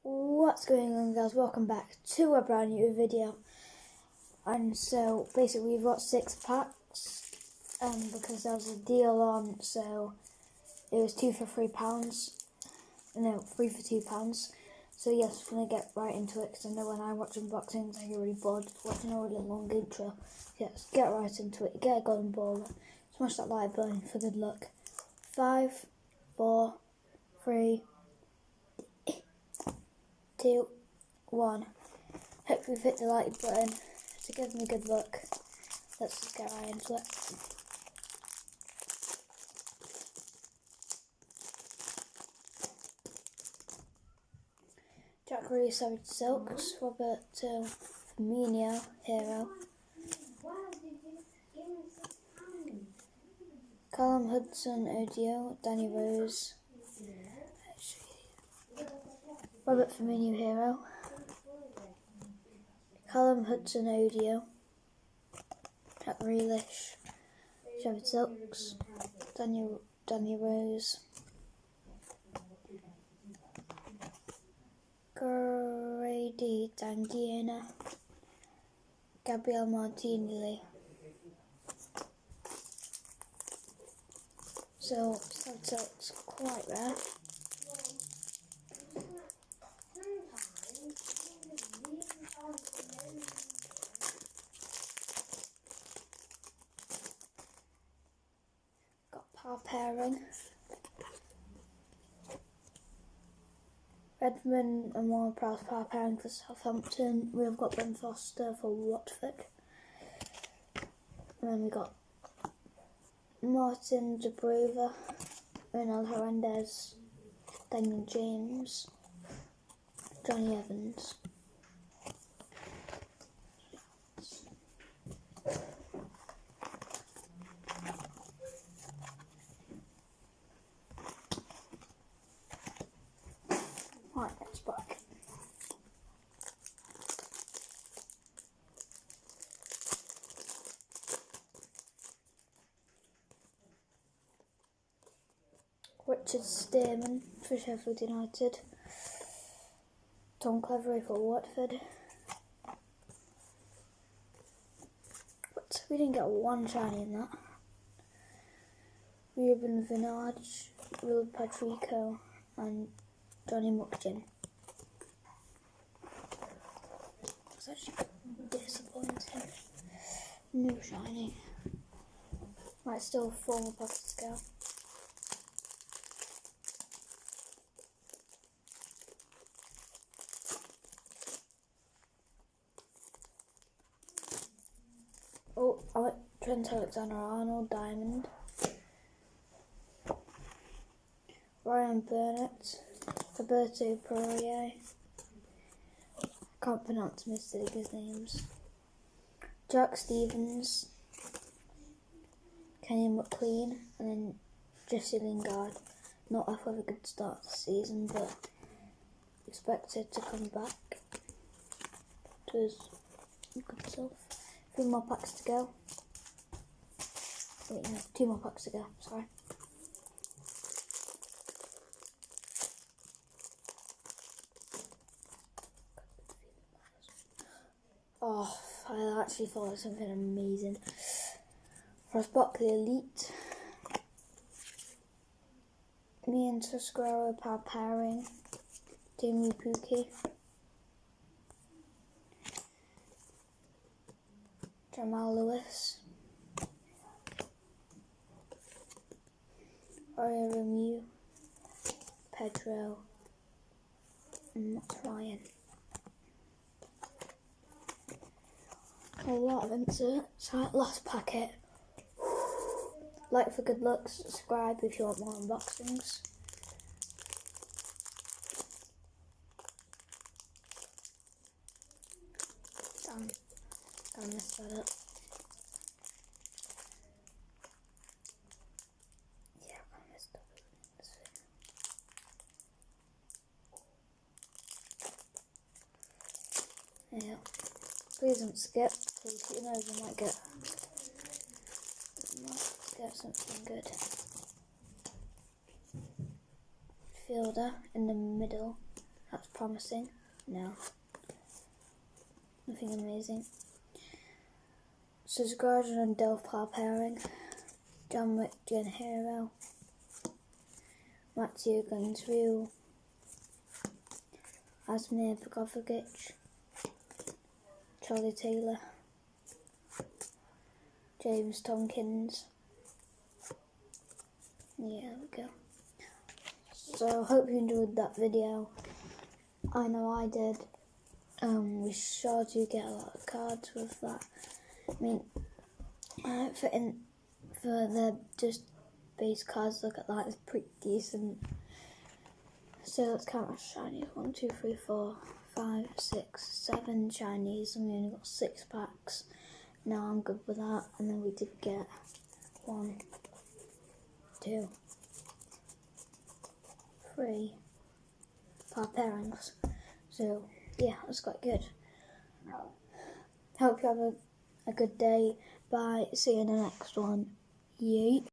What's going on, guys? Welcome back to a brand new video. And so basically we've got 6 packs because there was a deal on, so it was 2 for £3, no, 3 for £2. So yes, we're gonna get right into it because I know when I watch unboxings I get really bored watching a really long intro. Yes, get right into it. Get a golden ball, smash that like button for good luck. 5, 4, 3, 2, 1. Hope you've hit the like button to give me good luck. Let's just get right into it. Jack Reed Savage Silks, Robert Firmino Hero, Callum Hudson Odio, Danny Rose, Robert Firmino Hero, Callum Hudson Odio, Jack Grealish, Savage Silks, Danny Rose, Grady Dangiana, Gabriel Martinelli. So it's quite rare. Got par pairing. Redmond and Warren Prowse par pairing for Southampton. We've got Ben Foster for Watford. And then we got Martin De Bruva, Ronald Hernandez, Daniel James, Johnny Evans. Right, next pack. Richard Stearman for Sheffield United, Tom Cleverley for Watford. But we didn't get one shiny in that. Ruben Vinage, Will Patrico, and Johnny Muckjin. It's actually disappointing. No shiny. Right, still 4 more packs to go. Oh, I like Trent Alexander-Arnold, Diamond. Ryan Burnett, Roberto Perrier. Can't pronounce Mr. Digger's names. Jack Stevens, Kenny McLean, and then Jesse Lingard. Not off with a good start to the season, but expected to come back to his good self. 3 more packs to go. Wait, no, 2 more packs to go, sorry. Oh, I actually thought it was something amazing. Ross Barkley Elite. Me and Susquero par pairing. Jamie Pookie. Jamal Lewis, Aria Remu, Pedro, and Matt Ryan. A lot of inserts. Right, last packet. Like for good luck, subscribe if you want more unboxings. Damn. I messed that up. Yeah, I messed up. Yeah. Please don't skip, because you know you might get something good. Fielder in the middle. That's promising. No. Nothing amazing. Subscriber and Delphi pairing. John Wick, Jen Hero. Matthew Guns Real. Asmir Begovic. Charlie Taylor. James Tompkins. Yeah, there we go. So, hope you enjoyed that video. I know I did. We sure do get a lot of cards with that. I mean, for the just base cards, look at that, it's pretty decent. So let's count our shinies. 1, 2, 3, 4, 5, 6, 7 shinies, and we only got 6 packs. Now I'm good with that. And then we did get 1, 2, 3 pairings. So yeah, that's quite good. Hope you have a good day. Bye. See you in the next one. Yeet.